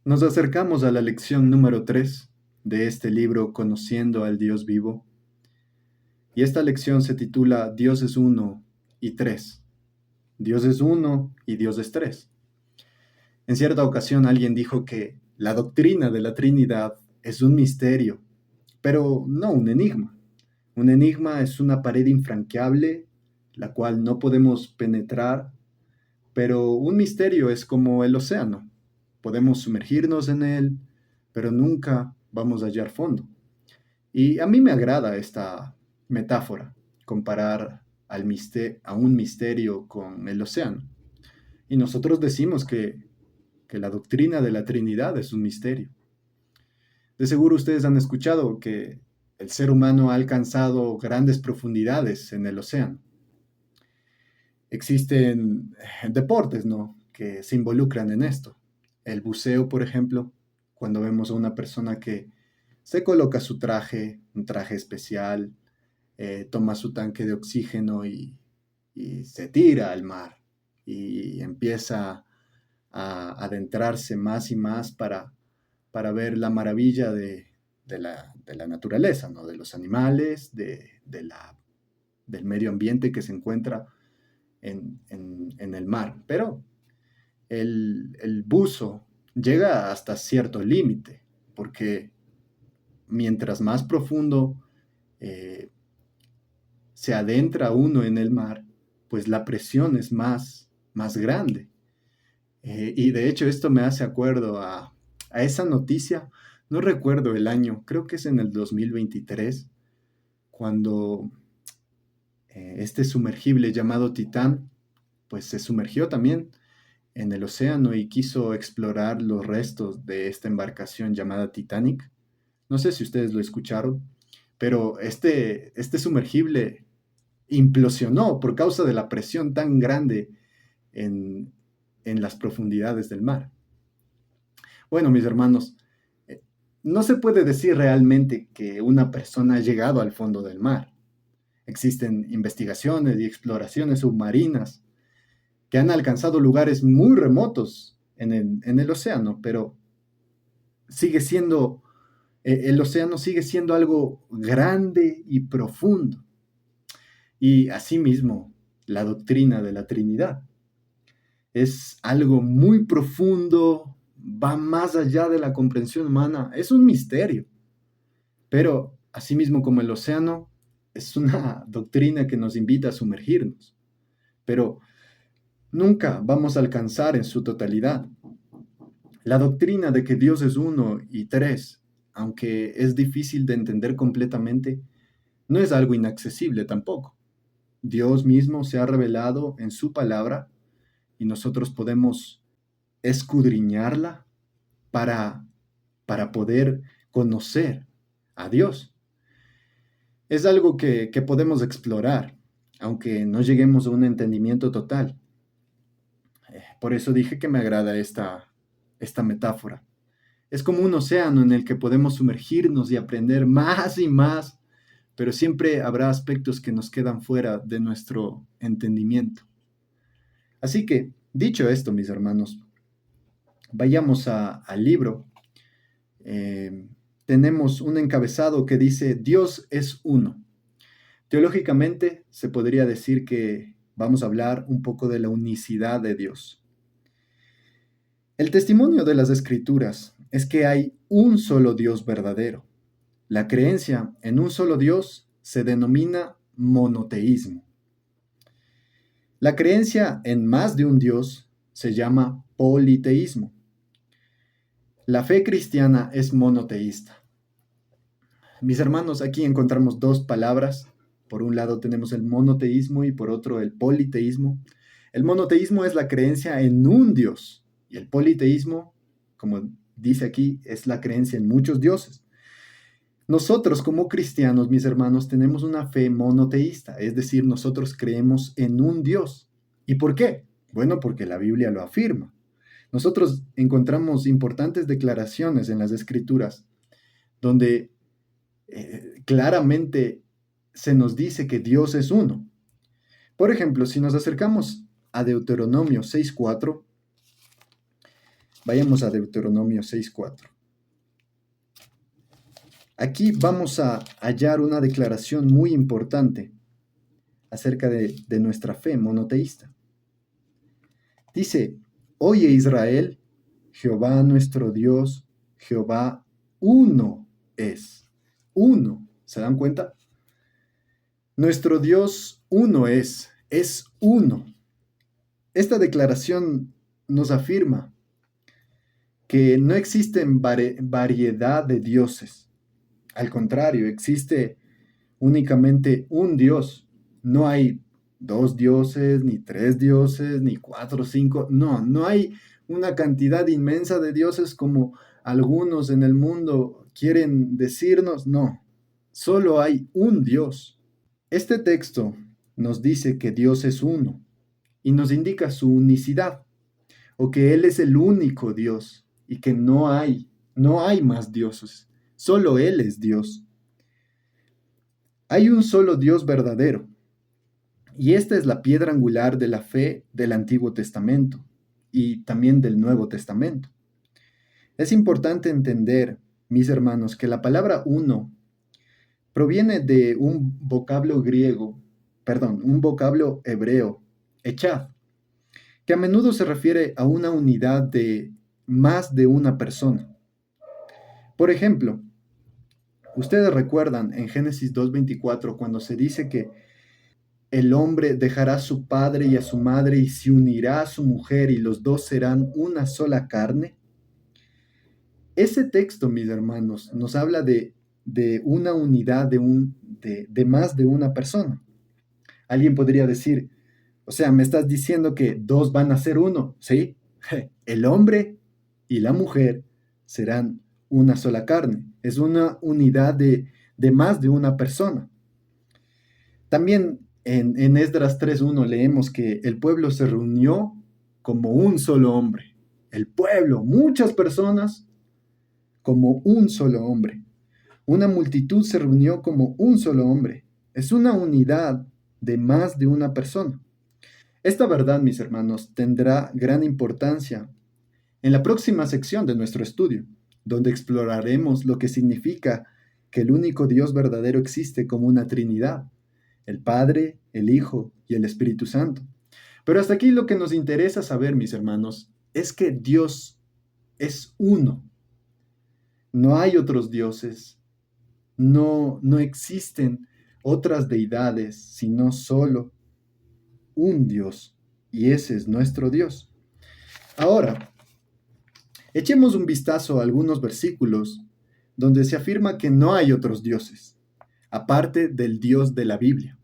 Nos acercamos a la lección número 3 de este libro Conociendo al Dios Vivo, y esta lección se titula Dios es uno y tres. Dios es uno y Dios es tres. En cierta ocasión alguien dijo que la doctrina de la Trinidad es un misterio, pero no un enigma. Un enigma es una pared infranqueable, la cual no podemos penetrar, pero un misterio es como el océano. Podemos sumergirnos en él, pero nunca vamos a hallar fondo. Y a mí me agrada esta metáfora, comparar a un misterio con el océano. Y nosotros decimos que la doctrina de la Trinidad es un misterio. De seguro ustedes han escuchado que el ser humano ha alcanzado grandes profundidades en el océano. Existen deportes, ¿no?, que se involucran en esto. El buceo, por ejemplo, cuando vemos a una persona que se coloca su traje, un traje especial, toma su tanque de oxígeno y se tira al mar y empieza a adentrarse más y más para ver la maravilla de la naturaleza, ¿no? De los animales, del medio ambiente que se encuentra en el mar. Pero el buzo llega hasta cierto límite, porque mientras más profundo eh, se adentra uno en el mar, pues la presión es más grande. Y de hecho esto me hace acuerdo a esa noticia, no recuerdo el año, creo que es en el 2023, cuando este sumergible llamado Titán, pues se sumergió también en el océano y quiso explorar los restos de esta embarcación llamada Titanic. No sé si ustedes lo escucharon, pero este sumergible implosionó por causa de la presión tan grande en, en las profundidades del mar. Bueno, mis hermanos, eh, no se puede decir realmente que una persona ha llegado al fondo del mar. Existen investigaciones y exploraciones submarinas que han alcanzado lugares muy remotos en el océano, pero sigue siendo, el océano sigue siendo algo grande y profundo. Y asimismo, la doctrina de la Trinidad es algo muy profundo, va más allá de la comprensión humana, es un misterio. Pero asimismo como el océano, es una doctrina que nos invita a sumergirnos. Pero nunca vamos a alcanzar en su totalidad. La doctrina de que Dios es uno y tres, aunque es difícil de entender completamente, no es algo inaccesible tampoco. Dios mismo se ha revelado en su palabra y nosotros podemos escudriñarla para, para poder conocer a Dios. Es algo que podemos explorar, aunque no lleguemos a un entendimiento total. Por eso dije que me agrada esta metáfora. Es como un océano en el que podemos sumergirnos y aprender más y más, pero siempre habrá aspectos que nos quedan fuera de nuestro entendimiento. Así que, dicho esto, mis hermanos, vayamos al libro. Eh, Tenemos un encabezado que dice, Dios es uno. Teológicamente, se podría decir que vamos a hablar un poco de la unicidad de Dios. El testimonio de las Escrituras es que hay un solo Dios verdadero. La creencia en un solo Dios se denomina monoteísmo. La creencia en más de un Dios se llama politeísmo. La fe cristiana es monoteísta. Mis hermanos, aquí encontramos dos palabras. Por un lado tenemos el monoteísmo y por otro el politeísmo. El monoteísmo es la creencia en un Dios y el politeísmo, como dice aquí, es la creencia en muchos dioses. Nosotros como cristianos, mis hermanos, tenemos una fe monoteísta, es decir, nosotros creemos en un Dios. ¿Y por qué? Bueno, porque la Biblia lo afirma. Nosotros encontramos importantes declaraciones en las Escrituras donde claramente se nos dice que Dios es uno. Por ejemplo, si nos acercamos a Deuteronomio 6:4, Vayamos a Deuteronomio 6:4. Aquí vamos a hallar una declaración muy importante acerca de nuestra fe monoteísta. Dice, oye Israel, Jehová nuestro Dios, Jehová uno es. Uno, ¿se dan cuenta? Nuestro Dios uno es uno. Esta declaración nos afirma que no existen variedad de dioses. Al contrario, existe únicamente un Dios. No hay dos dioses, ni tres dioses, ni cuatro, cinco. No hay una cantidad inmensa de dioses como algunos en el mundo quieren decirnos. No, solo hay un Dios. Este texto nos dice que Dios es uno y nos indica su unicidad, o que Él es el único Dios y que no hay más dioses, solo Él es Dios. Hay un solo Dios verdadero, y esta es la piedra angular de la fe del Antiguo Testamento y también del Nuevo Testamento. Es importante entender, mis hermanos, que la palabra uno proviene de un vocablo hebreo, echad, que a menudo se refiere a una unidad de más de una persona. Por ejemplo, ustedes recuerdan en Génesis 2:24 cuando se dice que el hombre dejará a su padre y a su madre y se unirá a su mujer y los dos serán una sola carne. Ese texto, mis hermanos, nos habla de una unidad de más de una persona. Alguien podría decir, o sea, me estás diciendo que dos van a ser uno, ¿sí? El hombre y la mujer serán una sola carne. Es una unidad de más de una persona. También en Esdras 3:1 leemos que el pueblo se reunió como un solo hombre. El pueblo, muchas personas, como un solo hombre. Una multitud se reunió como un solo hombre. Es una unidad de más de una persona. Esta verdad, mis hermanos, tendrá gran importancia en la próxima sección de nuestro estudio, donde exploraremos lo que significa que el único Dios verdadero existe como una Trinidad, el Padre, el Hijo y el Espíritu Santo. Pero hasta aquí lo que nos interesa saber, mis hermanos, es que Dios es uno. No hay otros dioses, no existen otras deidades, sino solo un Dios, y ese es nuestro Dios. Ahora, echemos un vistazo a algunos versículos donde se afirma que no hay otros dioses, aparte del Dios de la Biblia.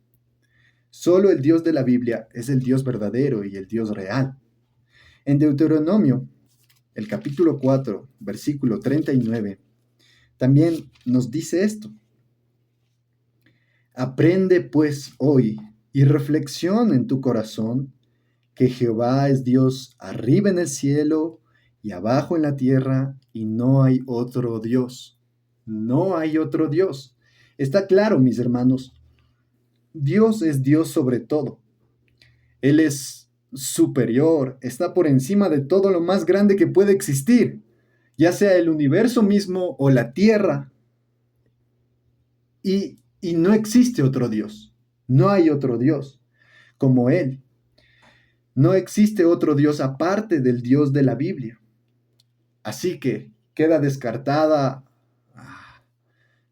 Solo el Dios de la Biblia es el Dios verdadero y el Dios real. En Deuteronomio, el capítulo 4, versículo 39, también nos dice esto. Aprende pues hoy y reflexiona en tu corazón que Jehová es Dios arriba en el cielo y abajo en la tierra, y no hay otro Dios. No hay otro Dios. Está claro, mis hermanos, Dios es Dios sobre todo. Él es superior, está por encima de todo lo más grande que puede existir, ya sea el universo mismo o la tierra. Y no existe otro Dios. No hay otro Dios como Él. No existe otro Dios aparte del Dios de la Biblia. Así que queda descartada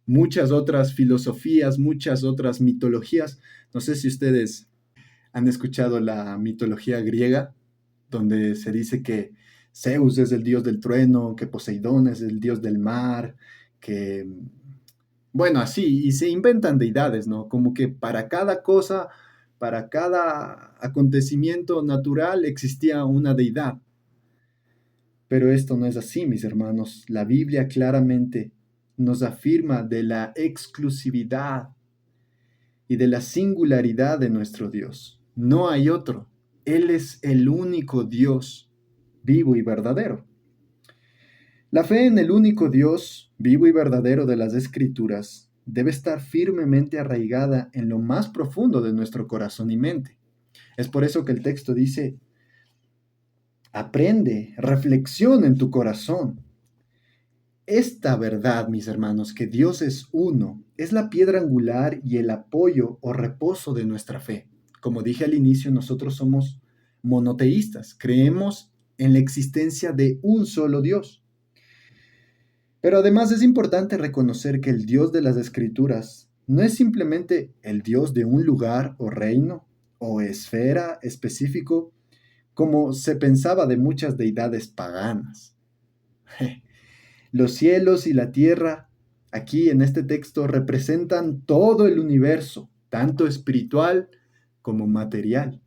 muchas otras filosofías, muchas otras mitologías. No sé si ustedes han escuchado la mitología griega, donde se dice que Zeus es el dios del trueno, que Poseidón es el dios del mar, que, bueno, así, y se inventan deidades, ¿no? Como que para cada cosa, para cada acontecimiento natural existía una deidad. Pero esto no es así, mis hermanos. La Biblia claramente nos afirma de la exclusividad y de la singularidad de nuestro Dios. No hay otro. Él es el único Dios vivo y verdadero. La fe en el único Dios vivo y verdadero de las Escrituras debe estar firmemente arraigada en lo más profundo de nuestro corazón y mente. Es por eso que el texto dice, Aprende, reflexiona en tu corazón. Esta verdad, mis hermanos, que Dios es uno, es la piedra angular y el apoyo o reposo de nuestra fe. Como dije al inicio, nosotros somos monoteístas, creemos en la existencia de un solo Dios. Pero además es importante reconocer que el Dios de las Escrituras no es simplemente el Dios de un lugar o reino o esfera específico, como se pensaba de muchas deidades paganas. Los cielos y la tierra, aquí en este texto, representan todo el universo, tanto espiritual como material.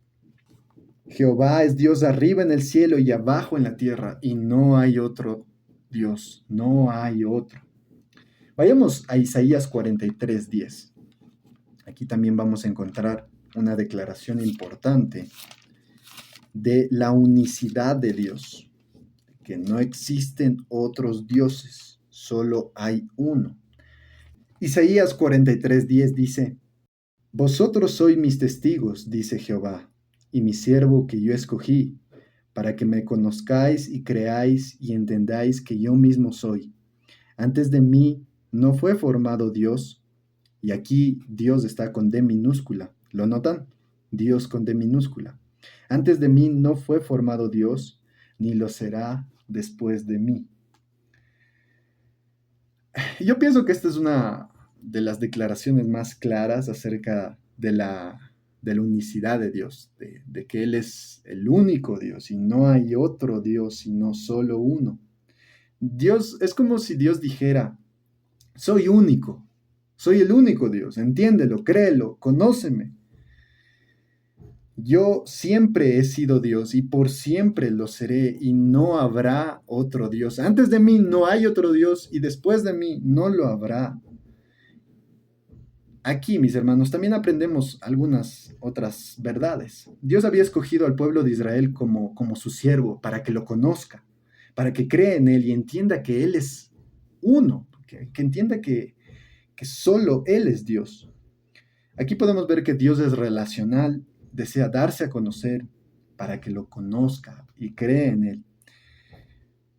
Jehová es Dios arriba en el cielo y abajo en la tierra, y no hay otro Dios, no hay otro. Vayamos a Isaías 43:10. Aquí también vamos a encontrar una declaración importante de la unicidad de Dios, que no existen otros dioses, solo hay uno. Isaías 43:10 dice: Vosotros sois mis testigos, dice Jehová, y mi siervo que yo escogí, para que me conozcáis y creáis y entendáis que yo mismo soy. Antes de mí no fue formado Dios, y aquí Dios está con D minúscula. ¿Lo notan? Dios con D minúscula. Antes de mí no fue formado Dios, ni lo será después de mí. Yo pienso que esta es una de las declaraciones más claras acerca de la unicidad de Dios, de que Él es el único Dios y no hay otro Dios, sino solo uno. Dios, es como si Dios dijera: soy único, soy el único Dios, entiéndelo, créelo, conóceme. Yo siempre he sido Dios y por siempre lo seré y no habrá otro Dios. Antes de mí no hay otro Dios y después de mí no lo habrá. Aquí, mis hermanos, también aprendemos algunas otras verdades. Dios había escogido al pueblo de Israel como su siervo para que lo conozca, para que crea en Él y entienda que Él es uno, que entienda que solo Él es Dios. Aquí podemos ver que Dios es relacional, desea darse a conocer para que lo conozca y cree en Él,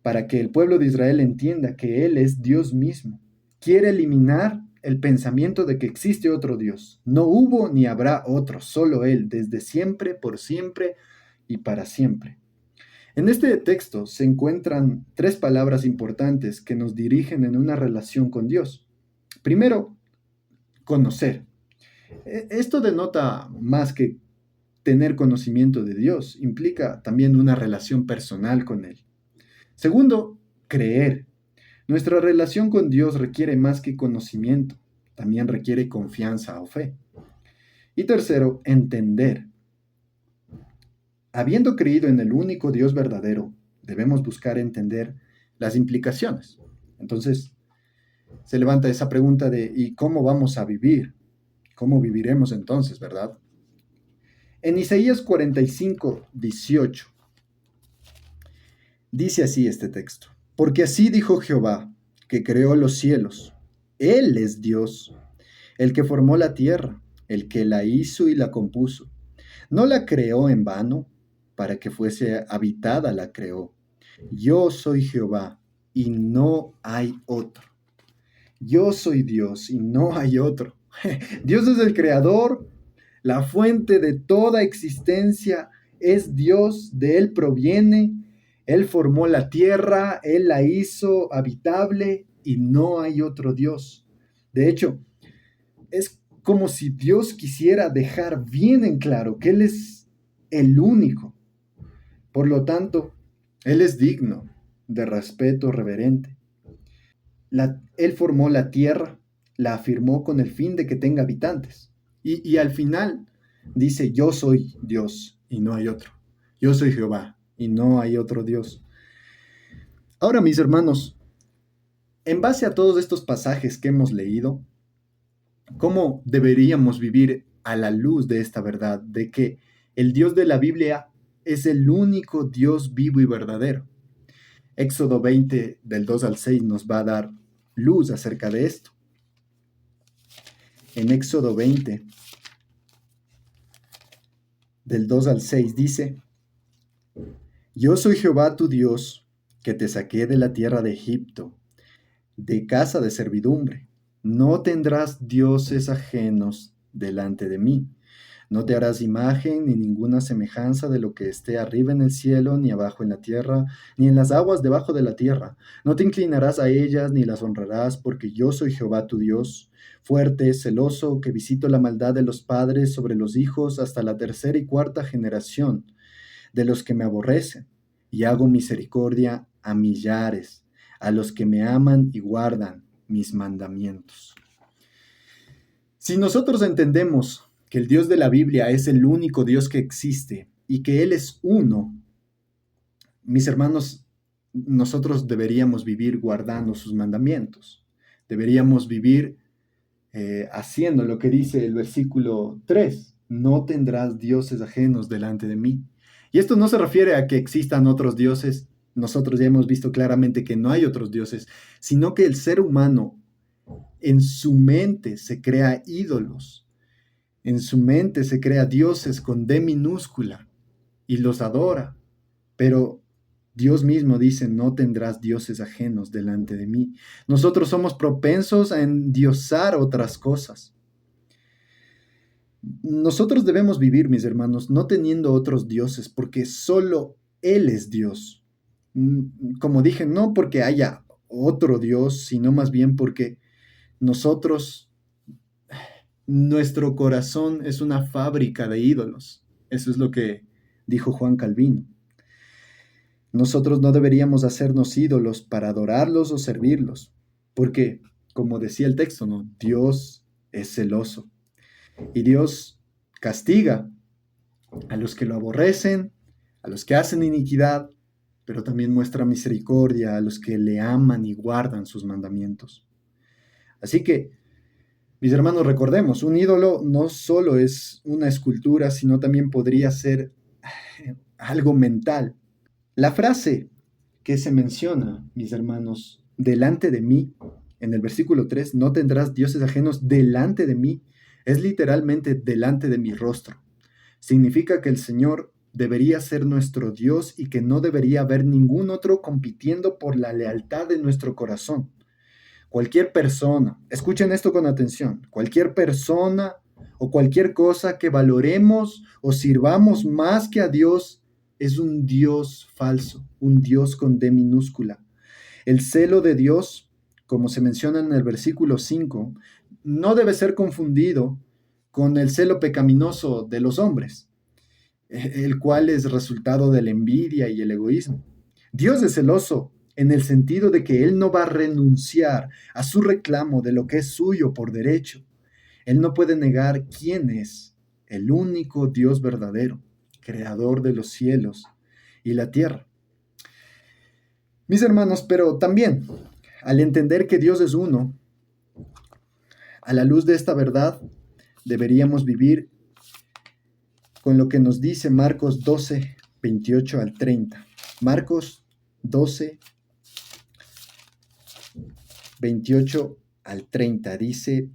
para que el pueblo de Israel entienda que Él es Dios mismo. Quiere eliminar el pensamiento de que existe otro Dios. No hubo ni habrá otro, solo Él, desde siempre, por siempre y para siempre. En este texto se encuentran tres palabras importantes que nos dirigen en una relación con Dios. Primero, conocer. Esto denota más que tener conocimiento de Dios, implica también una relación personal con Él. Segundo, creer. Nuestra relación con Dios requiere más que conocimiento, también requiere confianza o fe. Y tercero, entender. Habiendo creído en el único Dios verdadero, debemos buscar entender las implicaciones. Entonces, se levanta esa pregunta de ¿y cómo vamos a vivir? ¿Cómo viviremos entonces, verdad? En Isaías 45:18 dice así este texto: Porque así dijo Jehová, que creó los cielos. Él es Dios, el que formó la tierra, el que la hizo y la compuso. No la creó en vano, para que fuese habitada la creó. Yo soy Jehová, y no hay otro. Yo soy Dios, y no hay otro. Dios es el creador, la fuente de toda existencia, es Dios, de Él proviene, Él formó la tierra, Él la hizo habitable y no hay otro Dios. De hecho, es como si Dios quisiera dejar bien en claro que Él es el único. Por lo tanto, Él es digno de respeto reverente. Él formó la tierra, la afirmó con el fin de que tenga habitantes. Y al final dice: yo soy Dios y no hay otro. Yo soy Jehová y no hay otro Dios. Ahora, mis hermanos, en base a todos estos pasajes que hemos leído, ¿cómo deberíamos vivir a la luz de esta verdad? De que el Dios de la Biblia es el único Dios vivo y verdadero. Éxodo 20, del 2 al 6, nos va a dar luz acerca de esto. En Éxodo 20, del 2 al 6 dice: Yo soy Jehová tu Dios, que te saqué de la tierra de Egipto, de casa de servidumbre. No tendrás dioses ajenos delante de mí. No te harás imagen ni ninguna semejanza de lo que esté arriba en el cielo, ni abajo en la tierra, ni en las aguas debajo de la tierra. No te inclinarás a ellas ni las honrarás, porque yo soy Jehová tu Dios, fuerte, celoso, que visito la maldad de los padres sobre los hijos hasta la tercera y cuarta generación de los que me aborrecen, y hago misericordia a millares, a los que me aman y guardan mis mandamientos. Si nosotros entendemos que el Dios de la Biblia es el único Dios que existe y que Él es uno, mis hermanos, nosotros deberíamos vivir guardando sus mandamientos. Deberíamos vivir haciendo lo que dice el versículo 3: no tendrás dioses ajenos delante de mí. Y esto no se refiere a que existan otros dioses, nosotros ya hemos visto claramente que no hay otros dioses, sino que el ser humano en su mente se crea ídolos, en su mente se crea dioses con D minúscula y los adora, pero Dios mismo dice: no tendrás dioses ajenos delante de mí. Nosotros somos propensos a endiosar otras cosas. Nosotros debemos vivir, mis hermanos, no teniendo otros dioses, porque solo Él es Dios. Como dije, no porque haya otro Dios, sino más bien porque nosotros, nuestro corazón es una fábrica de ídolos. Eso es lo que dijo Juan Calvino. Nosotros no deberíamos hacernos ídolos para adorarlos o servirlos, porque, como decía el texto, ¿no? Dios es celoso y Dios castiga a los que lo aborrecen, a los que hacen iniquidad, pero también muestra misericordia a los que le aman y guardan sus mandamientos. Así que, mis hermanos, recordemos, un ídolo no solo es una escultura, sino también podría ser algo mental. La frase que se menciona, mis hermanos, delante de mí, en el versículo 3, no tendrás dioses ajenos delante de mí, es literalmente delante de mi rostro. Significa que el Señor debería ser nuestro Dios y que no debería haber ningún otro compitiendo por la lealtad de nuestro corazón. Cualquier persona, escuchen esto con atención, cualquier persona o cualquier cosa que valoremos o sirvamos más que a Dios es un Dios falso, un Dios con D minúscula. El celo de Dios, como se menciona en el versículo 5, no debe ser confundido con el celo pecaminoso de los hombres, el cual es resultado de la envidia y el egoísmo. Dios es celoso en el sentido de que Él no va a renunciar a su reclamo de lo que es suyo por derecho. Él no puede negar quién es el único Dios verdadero, creador de los cielos y la tierra. Mis hermanos, pero también, al entender que Dios es uno, a la luz de esta verdad, deberíamos vivir con lo que nos dice Marcos 12, 28 al 30. Marcos 12, 28 al 30 dice: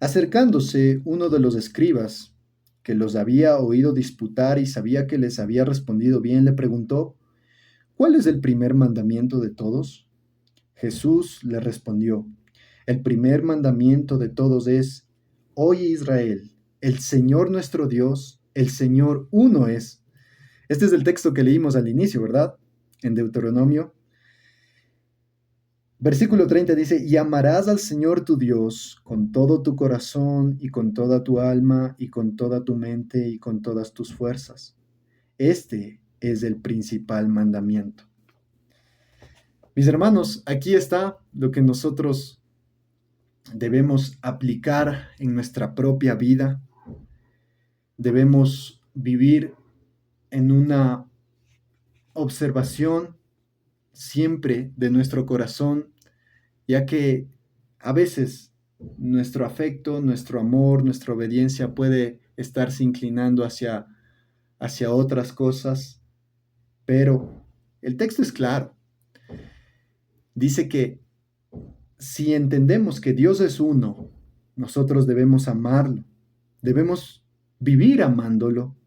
acercándose uno de los escribas, que los había oído disputar y sabía que les había respondido bien, le preguntó: ¿cuál es el primer mandamiento de todos? Jesús le respondió: el primer mandamiento de todos es: oye Israel, el Señor nuestro Dios, el Señor uno es. Este es el texto que leímos al inicio, ¿verdad? En Deuteronomio. Versículo 30 dice: y amarás al Señor tu Dios con todo tu corazón y con toda tu alma y con toda tu mente y con todas tus fuerzas. Este es el principal mandamiento. Mis hermanos, aquí está lo que nosotros debemos aplicar en nuestra propia vida. Debemos vivir en una observación siempre de nuestro corazón, ya que a veces nuestro afecto, nuestro amor, nuestra obediencia puede estarse inclinando hacia otras cosas, pero el texto es claro. Dice que si entendemos que Dios es uno, nosotros debemos amarlo, debemos vivir amándolo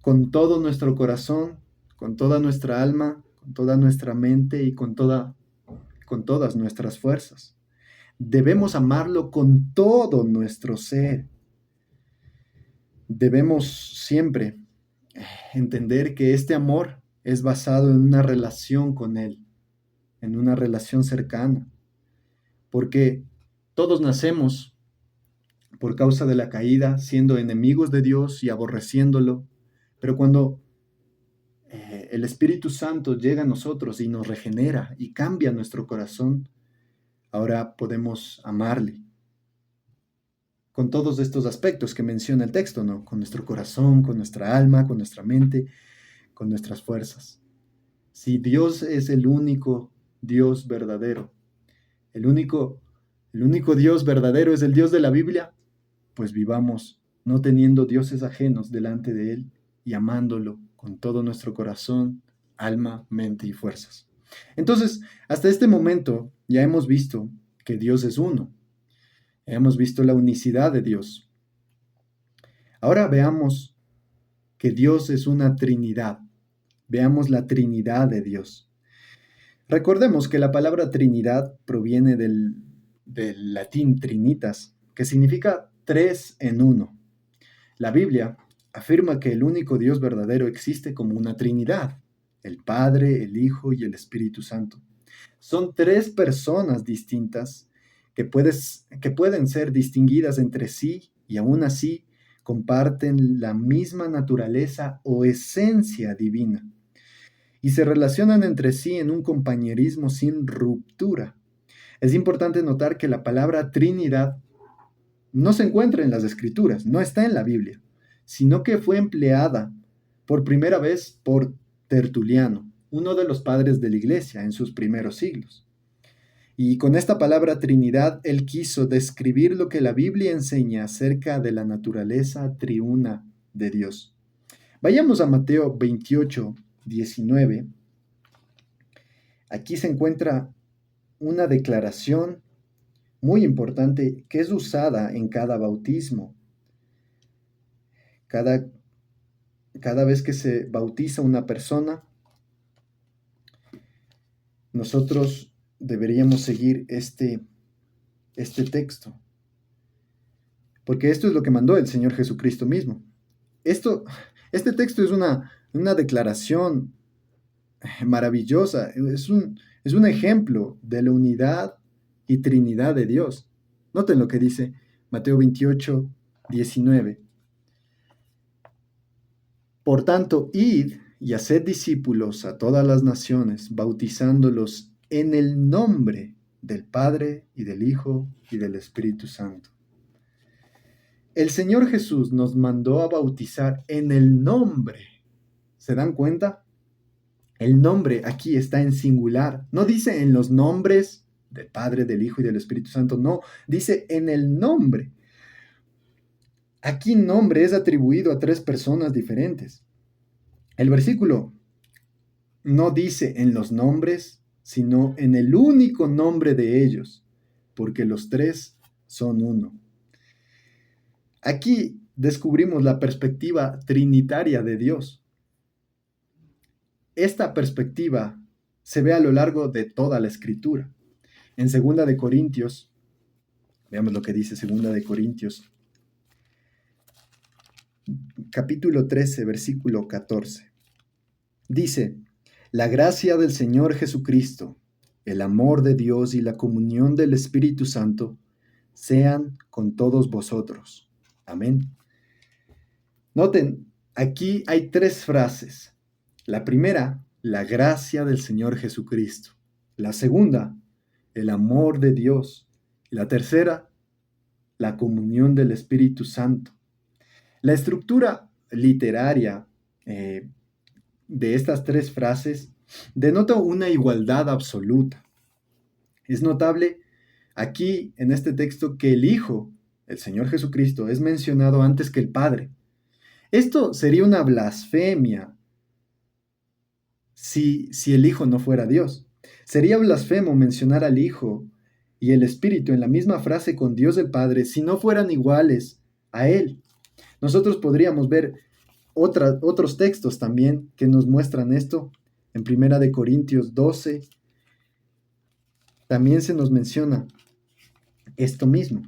con todo nuestro corazón, con toda nuestra alma, con toda nuestra mente y con todas nuestras fuerzas. Debemos amarlo con todo nuestro ser. Debemos siempre entender que este amor es basado en una relación con Él, en una relación cercana, porque todos nacemos por causa de la caída, siendo enemigos de Dios y aborreciéndolo, pero cuando el Espíritu Santo llega a nosotros y nos regenera y cambia nuestro corazón, ahora podemos amarle con todos estos aspectos que menciona el texto, ¿no? Con nuestro corazón, con nuestra alma, con nuestra mente, con nuestras fuerzas. Si Dios es el único Dios verdadero, el único, el único Dios verdadero es el Dios de la Biblia, pues vivamos no teniendo dioses ajenos delante de Él y amándolo con todo nuestro corazón, alma, mente y fuerzas. Entonces, hasta este momento ya hemos visto que Dios es uno. Hemos visto la unicidad de Dios. Ahora veamos que Dios es una Trinidad. Veamos la Trinidad de Dios. Recordemos que la palabra Trinidad proviene del latín trinitas, que significa tres en uno. La Biblia afirma que el único Dios verdadero existe como una Trinidad, el Padre, el Hijo y el Espíritu Santo. Son tres personas distintas que pueden ser distinguidas entre sí y aún así comparten la misma naturaleza o esencia divina y se relacionan entre sí en un compañerismo sin ruptura. Es importante notar que la palabra Trinidad no se encuentra en las Escrituras, no está en la Biblia, sino que fue empleada por primera vez por Tertuliano, uno de los padres de la Iglesia en sus primeros siglos. Y con esta palabra Trinidad, él quiso describir lo que la Biblia enseña acerca de la naturaleza triuna de Dios. Vayamos a Mateo 28, 19. Aquí se encuentra una declaración muy importante que es usada en cada bautismo. Cada vez que se bautiza una persona, nosotros deberíamos seguir este texto, porque esto es lo que mandó el Señor Jesucristo mismo. Este texto es una declaración maravillosa, es un ejemplo de la unidad y trinidad de Dios. Noten lo que dice Mateo 28, 19. Por tanto, id y haced discípulos a todas las naciones, bautizándolos en el nombre del Padre y del Hijo y del Espíritu Santo. El Señor Jesús nos mandó a bautizar en el nombre. ¿Se dan cuenta? El nombre aquí está en singular. No dice en los nombres del Padre, del Hijo y del Espíritu Santo. No, dice en el nombre. Aquí nombre es atribuido a tres personas diferentes. El versículo no dice en los nombres, sino en el único nombre de ellos, porque los tres son uno. Aquí descubrimos la perspectiva trinitaria de Dios. Esta perspectiva se ve a lo largo de toda la Escritura. En 2 de Corintios, veamos lo que dice 2 de Corintios, capítulo 13, versículo 14. Dice, la gracia del Señor Jesucristo, el amor de Dios y la comunión del Espíritu Santo sean con todos vosotros. Amén. Noten, aquí hay tres frases. La primera, la gracia del Señor Jesucristo. La segunda, el amor de Dios. Y la tercera, la comunión del Espíritu Santo. La estructura literaria de estas tres frases denota una igualdad absoluta. Es notable aquí en este texto que el Hijo, el Señor Jesucristo, es mencionado antes que el Padre. Esto sería una blasfemia si el Hijo no fuera Dios. Sería blasfemo mencionar al Hijo y el Espíritu en la misma frase con Dios el Padre si no fueran iguales a Él. Nosotros podríamos ver Otros textos también que nos muestran esto. En Primera de Corintios 12 también se nos menciona esto mismo.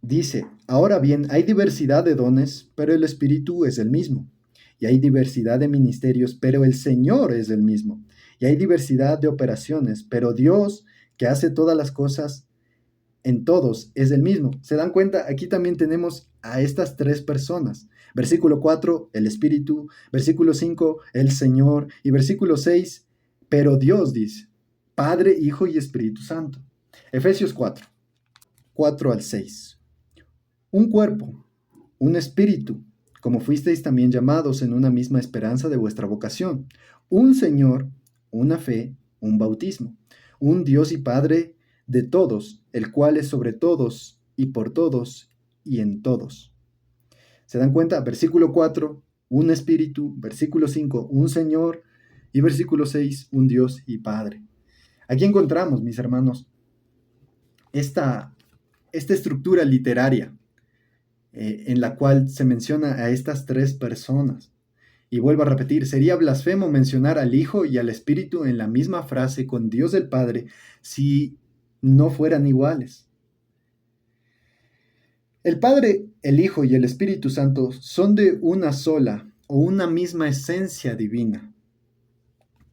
Dice, ahora bien, hay diversidad de dones, pero el Espíritu es el mismo. Y hay diversidad de ministerios, pero el Señor es el mismo. Y hay diversidad de operaciones, pero Dios, que hace todas las cosas en todos, es el mismo. ¿Se dan cuenta? Aquí también tenemos a estas tres personas. Versículo 4, el Espíritu. Versículo 5, el Señor. Y versículo 6, pero Dios dice, Padre, Hijo y Espíritu Santo. Efesios 4, 4 al 6. Un cuerpo, un espíritu, como fuisteis también llamados en una misma esperanza de vuestra vocación. Un Señor, una fe, un bautismo. Un Dios y Padre de todos, el cual es sobre todos y por todos y en todos. ¿Se dan cuenta? Versículo 4, un espíritu. Versículo 5, un Señor. Y versículo 6, un Dios y Padre. Aquí encontramos, mis hermanos, esta estructura literaria en la cual se menciona a estas tres personas. Y vuelvo a repetir, sería blasfemo mencionar al Hijo y al Espíritu en la misma frase con Dios el Padre si no fueran iguales. El Padre, el Hijo y el Espíritu Santo son de una sola o una misma esencia divina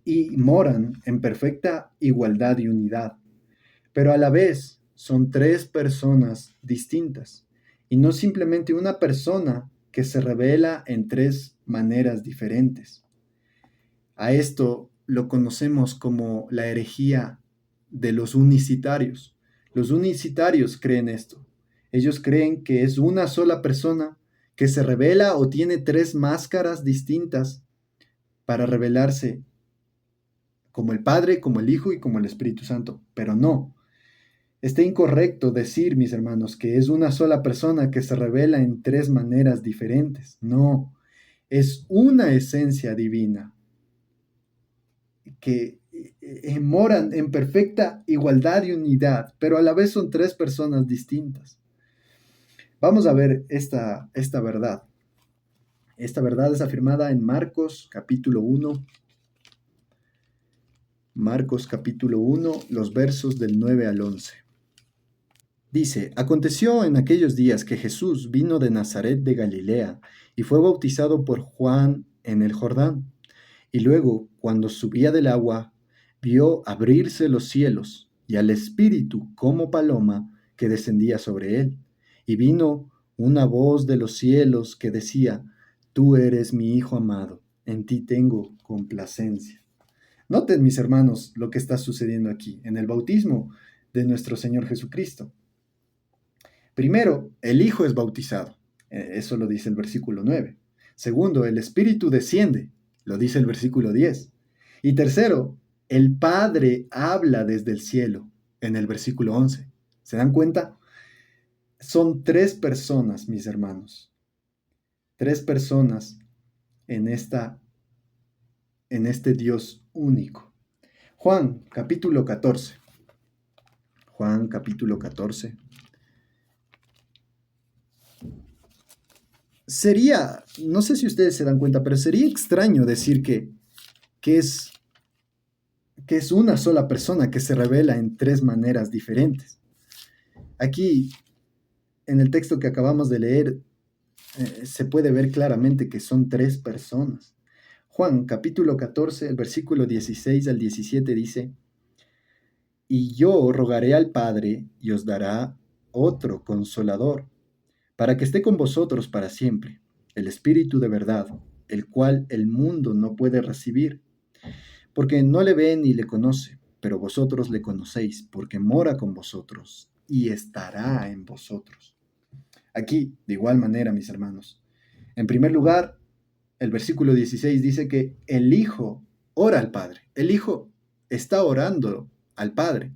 y moran en perfecta igualdad y unidad, pero a la vez son tres personas distintas y no simplemente una persona que se revela en tres maneras diferentes. A esto lo conocemos como la herejía de los unicitarios. Los unicitarios creen esto. Ellos creen que es una sola persona que se revela o tiene tres máscaras distintas para revelarse como el Padre, como el Hijo y como el Espíritu Santo. Pero no. Está incorrecto decir, mis hermanos, que es una sola persona que se revela en tres maneras diferentes. No. Es una esencia divina que moran en perfecta igualdad y unidad, pero a la vez son tres personas distintas. Vamos a ver esta verdad. Esta verdad es afirmada en Marcos capítulo 1. Marcos capítulo 1, los versos del 9 al 11. Dice, aconteció en aquellos días que Jesús vino de Nazaret de Galilea y fue bautizado por Juan en el Jordán. Y luego, cuando subía del agua, vio abrirse los cielos y al Espíritu como paloma que descendía sobre él. Y vino una voz de los cielos que decía, tú eres mi Hijo amado, en ti tengo complacencia. Noten, mis hermanos, lo que está sucediendo aquí en el bautismo de nuestro Señor Jesucristo. Primero, el Hijo es bautizado. Eso lo dice el versículo 9. Segundo, el Espíritu desciende. Lo dice el versículo 10. Y tercero, el Padre habla desde el cielo en el versículo 11. ¿Se dan cuenta? Son tres personas, mis hermanos. Tres personas en este Dios único. Juan capítulo 14. Juan capítulo 14. Sería, no sé si ustedes se dan cuenta, pero sería extraño decir que es una sola persona que se revela en tres maneras diferentes. Aquí, en el texto que acabamos de leer, se puede ver claramente que son tres personas. Juan capítulo 14, el versículo 16 al 17 dice, y yo rogaré al Padre y os dará otro consolador, para que esté con vosotros para siempre, el Espíritu de verdad, el cual el mundo no puede recibir, porque no le ve ni le conoce, pero vosotros le conocéis, porque mora con vosotros y estará en vosotros. Aquí, de igual manera, mis hermanos, en primer lugar, el versículo 16 dice que el Hijo ora al Padre. El Hijo está orando al Padre.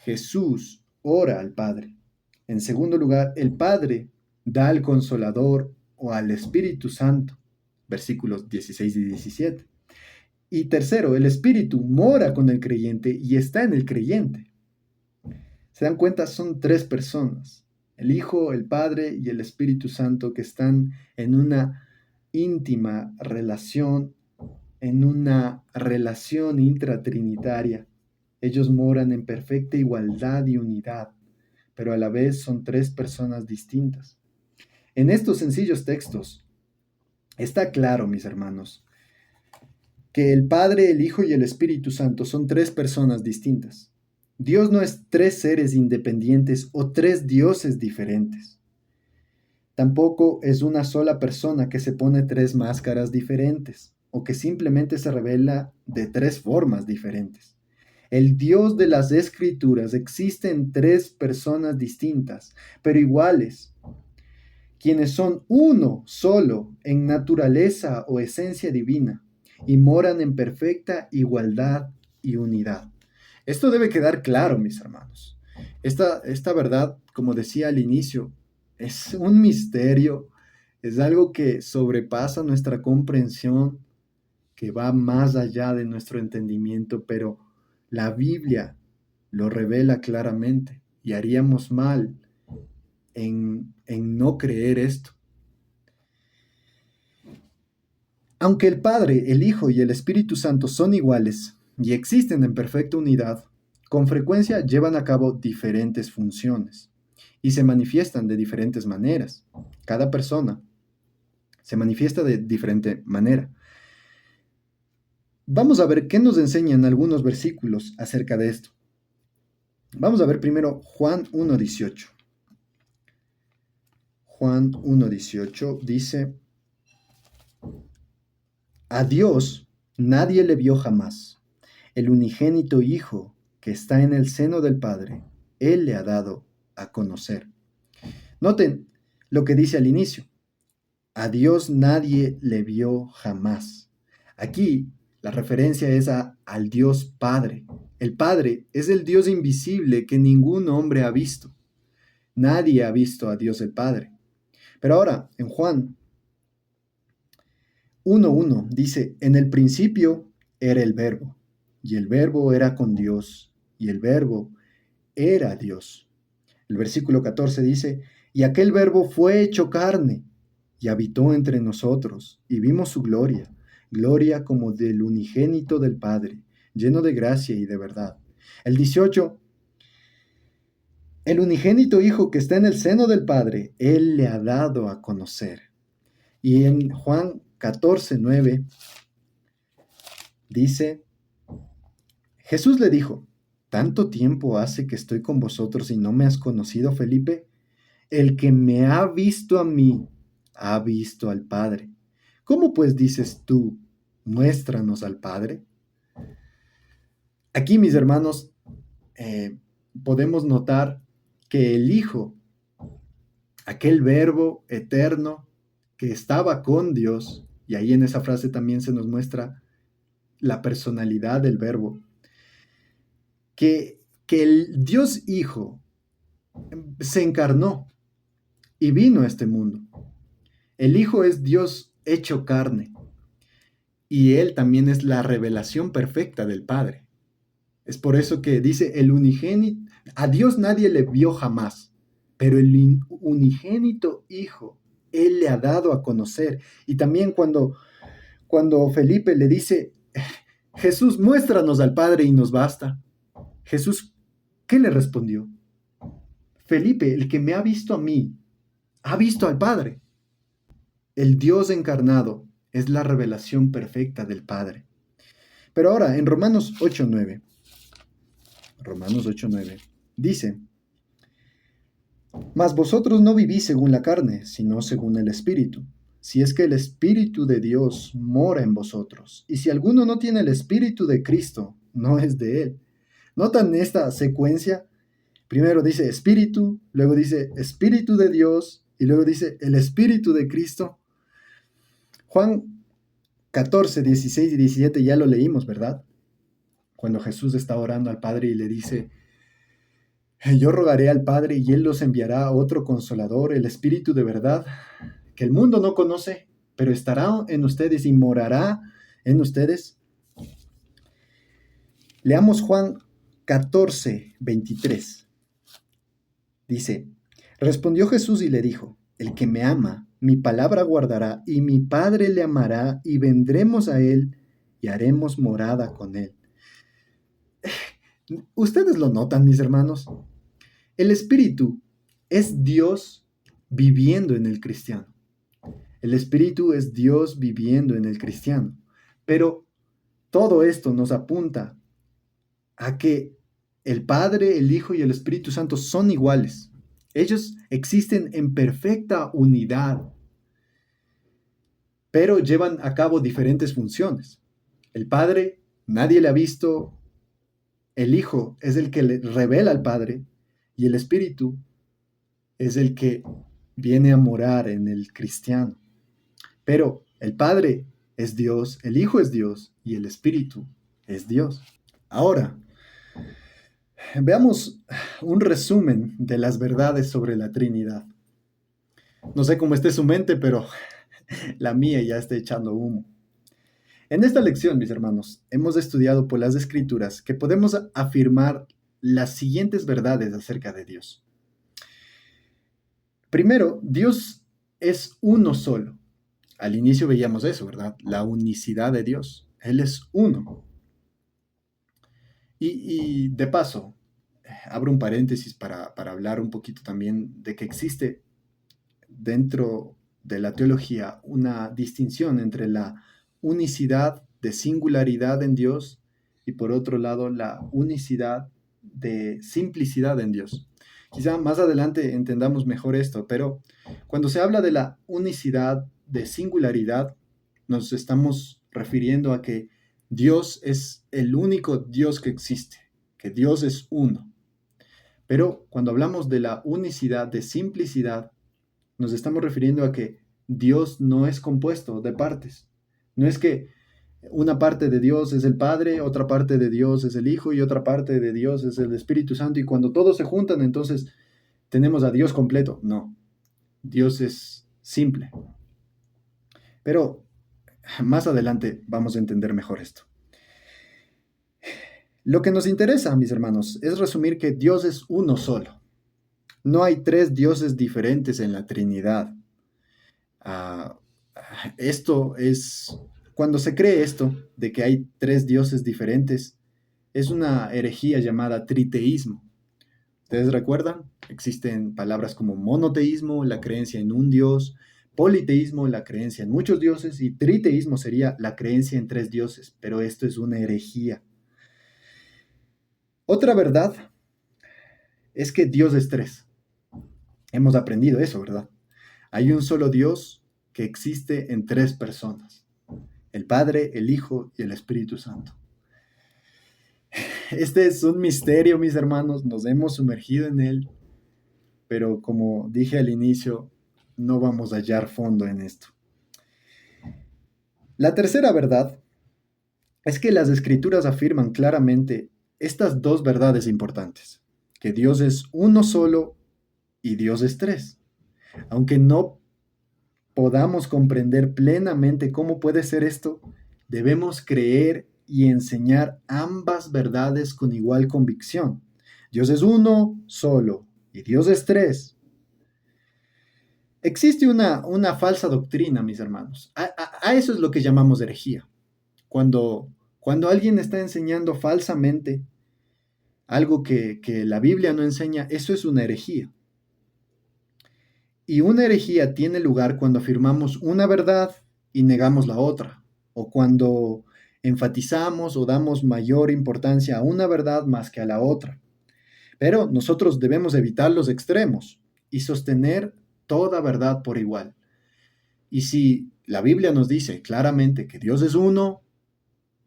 Jesús ora al Padre. En segundo lugar, el Padre da al Consolador o al Espíritu Santo. Versículos 16 y 17. Y tercero, el Espíritu mora con el creyente y está en el creyente. ¿Se dan cuenta? Son tres personas. El Hijo, el Padre y el Espíritu Santo que están en una íntima relación, en una relación intratrinitaria. Ellos moran en perfecta igualdad y unidad, pero a la vez son tres personas distintas. En estos sencillos textos está claro, mis hermanos, que el Padre, el Hijo y el Espíritu Santo son tres personas distintas. Dios no es tres seres independientes o tres dioses diferentes. Tampoco es una sola persona que se pone tres máscaras diferentes o que simplemente se revela de tres formas diferentes. El Dios de las Escrituras existe en tres personas distintas, pero iguales, quienes son uno solo en naturaleza o esencia divina y moran en perfecta igualdad y unidad. Esto debe quedar claro, mis hermanos. Esta verdad, como decía al inicio, es un misterio, es algo que sobrepasa nuestra comprensión, que va más allá de nuestro entendimiento, pero la Biblia lo revela claramente y haríamos mal en no creer esto. Aunque el Padre, el Hijo y el Espíritu Santo son iguales y existen en perfecta unidad, con frecuencia llevan a cabo diferentes funciones y se manifiestan de diferentes maneras. Cada persona se manifiesta de diferente manera. Vamos a ver qué nos enseñan algunos versículos acerca de esto. Vamos a ver primero Juan 1:18. Juan 1:18 dice: a Dios nadie le vio jamás. El unigénito Hijo que está en el seno del Padre, Él le ha dado a conocer. Noten lo que dice al inicio. A Dios nadie le vio jamás. Aquí la referencia es al Dios Padre. El Padre es el Dios invisible que ningún hombre ha visto. Nadie ha visto a Dios el Padre. Pero ahora, en Juan 1:1 dice, en el principio era el Verbo, y el Verbo era con Dios, y el Verbo era Dios. El versículo 14 dice, y aquel Verbo fue hecho carne, y habitó entre nosotros, y vimos su gloria, gloria como del unigénito del Padre, lleno de gracia y de verdad. El 18, el unigénito Hijo que está en el seno del Padre, Él le ha dado a conocer. Y en Juan 14:9 dice, Jesús le dijo, ¿tanto tiempo hace que estoy con vosotros y no me has conocido, Felipe? El que me ha visto a mí, ha visto al Padre. ¿Cómo pues dices tú, muéstranos al Padre? Aquí, mis hermanos, podemos notar que el Hijo, aquel Verbo eterno que estaba con Dios, y ahí en esa frase también se nos muestra la personalidad del Verbo, que el Dios Hijo se encarnó y vino a este mundo. El Hijo es Dios hecho carne y Él también es la revelación perfecta del Padre. Es por eso que dice el unigénito, a Dios nadie le vio jamás, pero el unigénito Hijo, Él le ha dado a conocer. Y también cuando Felipe le dice, Jesús, muéstranos al Padre y nos basta. Jesús, ¿qué le respondió? Felipe, el que me ha visto a mí, ha visto al Padre. El Dios encarnado es la revelación perfecta del Padre. Pero ahora, en Romanos 8:9, dice, mas vosotros no vivís según la carne, sino según el Espíritu, si es que el Espíritu de Dios mora en vosotros. Y si alguno no tiene el Espíritu de Cristo, no es de él. ¿Notan esta secuencia? Primero dice Espíritu, luego dice Espíritu de Dios, y luego dice el Espíritu de Cristo. Juan 14, 16 y 17 ya lo leímos, ¿verdad? Cuando Jesús está orando al Padre y le dice, yo rogaré al Padre y Él los enviará a otro consolador, el Espíritu de verdad, que el mundo no conoce, pero estará en ustedes y morará en ustedes. Leamos Juan 14, 23. Dice, respondió Jesús y le dijo, el que me ama, mi palabra guardará, y mi Padre le amará, y vendremos a él y haremos morada con él. ¿Ustedes lo notan, mis hermanos? El Espíritu es Dios viviendo en el cristiano. El Espíritu es Dios viviendo en el cristiano. Pero todo esto nos apunta a que el Padre, el Hijo y el Espíritu Santo son iguales. Ellos existen en perfecta unidad, pero llevan a cabo diferentes funciones. El Padre, nadie le ha visto, el Hijo es el que le revela al Padre y el Espíritu es el que viene a morar en el cristiano. Pero el Padre es Dios, el Hijo es Dios y el Espíritu es Dios. Ahora, veamos un resumen de las verdades sobre la Trinidad. No sé cómo esté su mente, pero la mía ya está echando humo. En esta lección, mis hermanos, hemos estudiado por las Escrituras que podemos afirmar las siguientes verdades acerca de Dios. Primero, Dios es uno solo. Al inicio veíamos eso, ¿verdad? La unicidad de Dios. Él es uno. Y de paso, abro un paréntesis para hablar un poquito también de que existe dentro de la teología una distinción entre la unicidad de singularidad en Dios y por otro lado la unicidad de simplicidad en Dios. Quizá más adelante entendamos mejor esto, pero cuando se habla de la unicidad de singularidad, nos estamos refiriendo a que Dios es el único Dios que existe, que Dios es uno. Pero cuando hablamos de la unicidad de simplicidad, nos estamos refiriendo a que Dios no es compuesto de partes. No es que una parte de Dios es el Padre, otra parte de Dios es el Hijo y otra parte de Dios es el Espíritu Santo y cuando todos se juntan entonces tenemos a Dios completo. No, Dios es simple. Pero más adelante vamos a entender mejor esto. Lo que nos interesa, mis hermanos, es resumir que Dios es uno solo. No hay tres dioses diferentes en la Trinidad. Ah, esto es, cuando se cree esto, de que hay tres dioses diferentes, es una herejía llamada triteísmo. ¿Ustedes recuerdan? Existen palabras como monoteísmo, la creencia en un dios, politeísmo, la creencia en muchos dioses, y triteísmo sería la creencia en tres dioses, pero esto es una herejía. Otra verdad es que Dios es tres. Hemos aprendido eso, ¿verdad? Hay un solo Dios que existe en tres personas: el Padre, el Hijo y el Espíritu Santo. Este es un misterio, mis hermanos, nos hemos sumergido en él, pero como dije al inicio, no vamos a hallar fondo en esto. La tercera verdad es que las Escrituras afirman claramente estas dos verdades importantes: que Dios es uno solo y Dios es tres. Aunque no podamos comprender plenamente cómo puede ser esto, debemos creer y enseñar ambas verdades con igual convicción. Dios es uno solo y Dios es tres. Existe una falsa doctrina, mis hermanos. A eso es lo que llamamos herejía. Cuando alguien está enseñando falsamente algo que la Biblia no enseña, eso es una herejía. Y una herejía tiene lugar cuando afirmamos una verdad y negamos la otra, o cuando enfatizamos o damos mayor importancia a una verdad más que a la otra. Pero nosotros debemos evitar los extremos y sostener toda verdad por igual. Y si la Biblia nos dice claramente que Dios es uno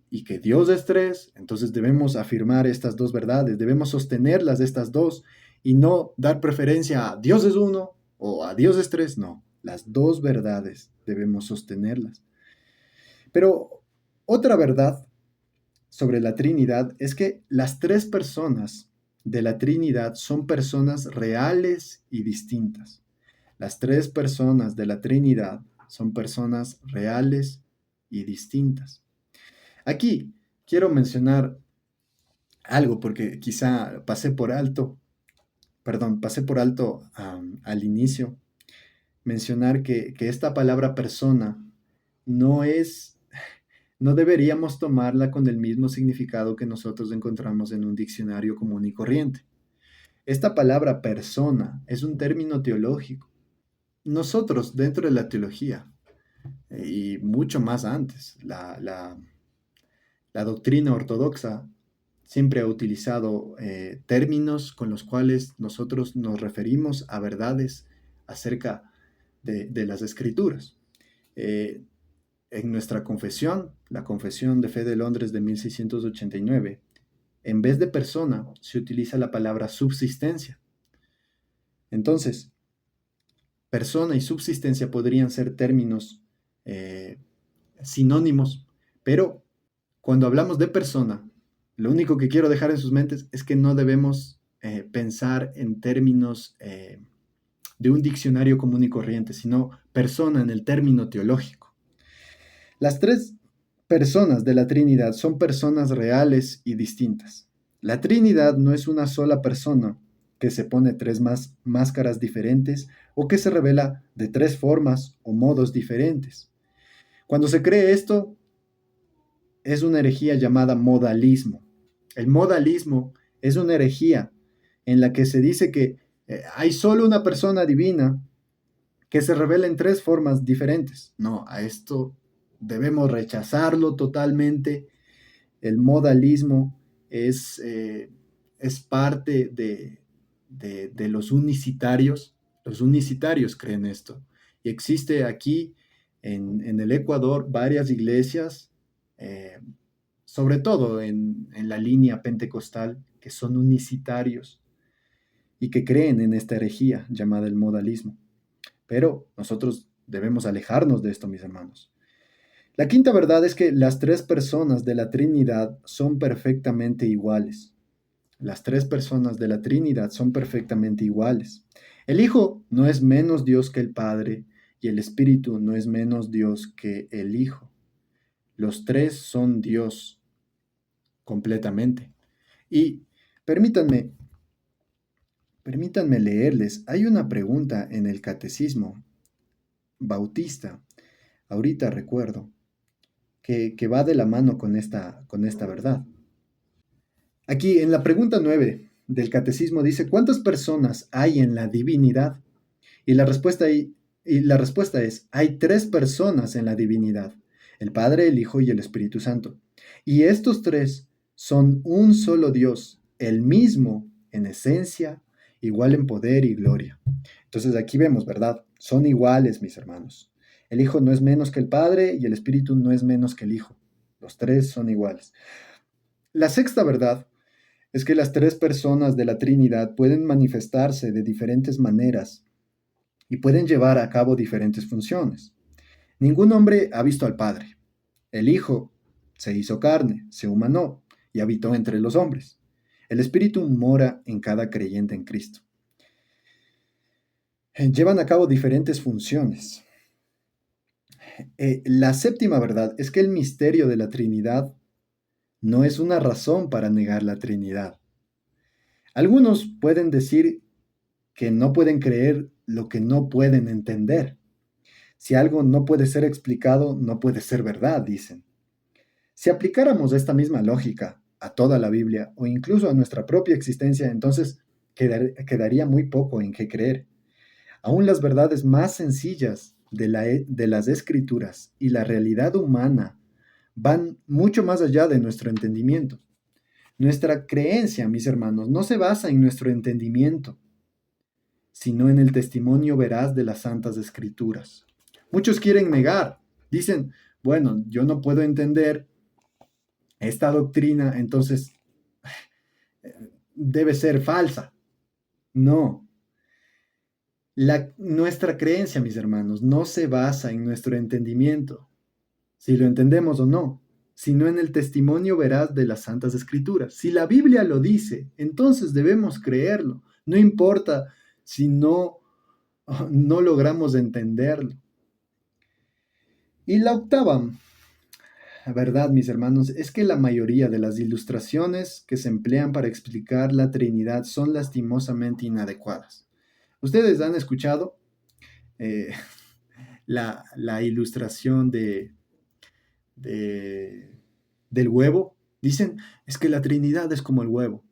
y que Dios es tres, entonces debemos afirmar estas dos verdades, debemos sostenerlas estas dos y no dar preferencia a Dios es uno o a Dios es tres, no, las dos verdades debemos sostenerlas. Pero otra verdad sobre la Trinidad es que las tres personas de la Trinidad son personas reales y distintas. Las tres personas de la Trinidad son personas reales y distintas. Aquí quiero mencionar algo porque quizá pasé por alto al inicio. mencionar que esta palabra persona no es, no deberíamos tomarla con el mismo significado que nosotros encontramos en un diccionario común y corriente. Esta palabra persona es un término teológico. Nosotros, dentro de la teología, y mucho más antes, la doctrina ortodoxa siempre ha utilizado términos con los cuales nosotros nos referimos a verdades acerca de las escrituras. Eh, en nuestra confesión, la Confesión de Fe de Londres de 1689, en vez de persona se utiliza la palabra subsistencia. Entonces, persona y subsistencia podrían ser términos eh, sinónimos, pero cuando hablamos de persona, lo único que quiero dejar en sus mentes es que no debemos pensar en términos de un diccionario común y corriente, sino persona en el término teológico. Las tres personas de la Trinidad son personas reales y distintas. La Trinidad no es una sola persona que se pone tres máscaras diferentes o que se revela de tres formas o modos diferentes. Cuando se cree esto, es una herejía llamada modalismo. El modalismo es una herejía en la que se dice que hay solo una persona divina que se revela en tres formas diferentes. No, a esto debemos rechazarlo totalmente. El modalismo es parte de los unicitarios. Los unicitarios creen esto. Y existe aquí en el Ecuador varias iglesias, eh, sobre todo en la línea pentecostal, que son unicitarios y que creen en esta herejía llamada el modalismo. Pero nosotros debemos alejarnos de esto, mis hermanos. La quinta verdad es que las tres personas de la Trinidad son perfectamente iguales. Las tres personas de la Trinidad son perfectamente iguales. El Hijo no es menos Dios que el Padre y el Espíritu no es menos Dios que el Hijo. Los tres son Dios completamente. Y permítanme, permítanme leerles, hay una pregunta en el Catecismo Bautista, ahorita recuerdo, que va de la mano con esta verdad. Aquí en la pregunta 9 del catecismo dice, ¿cuántas personas hay en la divinidad? Y la respuesta es, hay tres personas en la divinidad, el Padre, el Hijo y el Espíritu Santo. Y estos tres son un solo Dios, el mismo en esencia, igual en poder y gloria. Entonces aquí vemos, ¿verdad? Son iguales, mis hermanos. El Hijo no es menos que el Padre y el Espíritu no es menos que el Hijo. Los tres son iguales. La sexta verdad es que las tres personas de la Trinidad pueden manifestarse de diferentes maneras y pueden llevar a cabo diferentes funciones. Ningún hombre ha visto al Padre. El Hijo se hizo carne, se humanó y habitó entre los hombres. El Espíritu mora en cada creyente en Cristo. Llevan a cabo diferentes funciones. La séptima verdad es que el misterio de la Trinidad no es una razón para negar la Trinidad. Algunos pueden decir que no pueden creer lo que no pueden entender. Si algo no puede ser explicado, no puede ser verdad, dicen. Si aplicáramos esta misma lógica a toda la Biblia o incluso a nuestra propia existencia, entonces quedaría muy poco en qué creer. Aún las verdades más sencillas de las escrituras y la realidad humana van mucho más allá de nuestro entendimiento. Nuestra creencia, mis hermanos, no se basa en nuestro entendimiento, sino en el testimonio veraz de las santas escrituras. Muchos quieren negar, dicen, bueno, yo no puedo entender esta doctrina, entonces debe ser falsa. No. Nuestra creencia, mis hermanos, no se basa en nuestro entendimiento, si lo entendemos o no, sino en el testimonio veraz de las santas escrituras. Si la Biblia lo dice, entonces debemos creerlo. No importa si no logramos entenderlo. Y la octava verdad, mis hermanos, es que la mayoría de las ilustraciones que se emplean para explicar la Trinidad son lastimosamente inadecuadas. Ustedes han escuchado eh, la ilustración de- del huevo. Dicen, es que la Trinidad es como el huevo.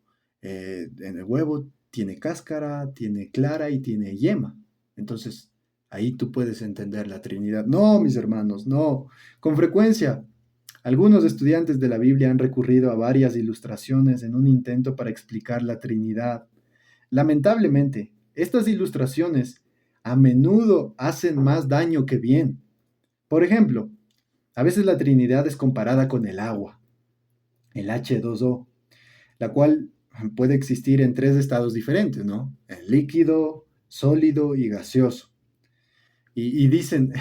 En el huevo tiene cáscara, tiene clara y tiene yema. Entonces, ahí tú puedes entender la Trinidad. No, mis hermanos, no. Con frecuencia, algunos estudiantes de la Biblia han recurrido a varias ilustraciones en un intento para explicar la Trinidad. Lamentablemente, estas ilustraciones a menudo hacen más daño que bien. Por ejemplo, a veces la Trinidad es comparada con el agua, el H2O, la cual puede existir en tres estados diferentes, ¿no? El líquido, sólido y gaseoso. Y dicen,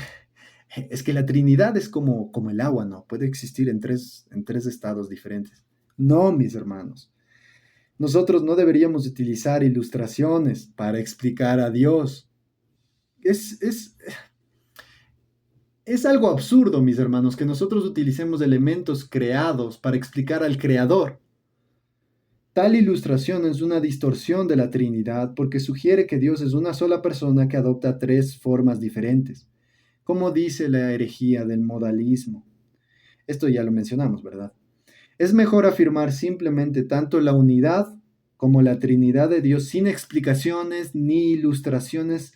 es que la Trinidad es como el agua, ¿no? Puede existir en tres estados diferentes. No, mis hermanos. Nosotros no deberíamos utilizar ilustraciones para explicar a Dios. Es, es, es algo absurdo, mis hermanos, que nosotros utilicemos elementos creados para explicar al Creador. Tal ilustración es una distorsión de la Trinidad porque sugiere que Dios es una sola persona que adopta tres formas diferentes, como dice la herejía del modalismo. Esto ya lo mencionamos, ¿verdad? Es mejor afirmar simplemente tanto la unidad como la Trinidad de Dios sin explicaciones ni ilustraciones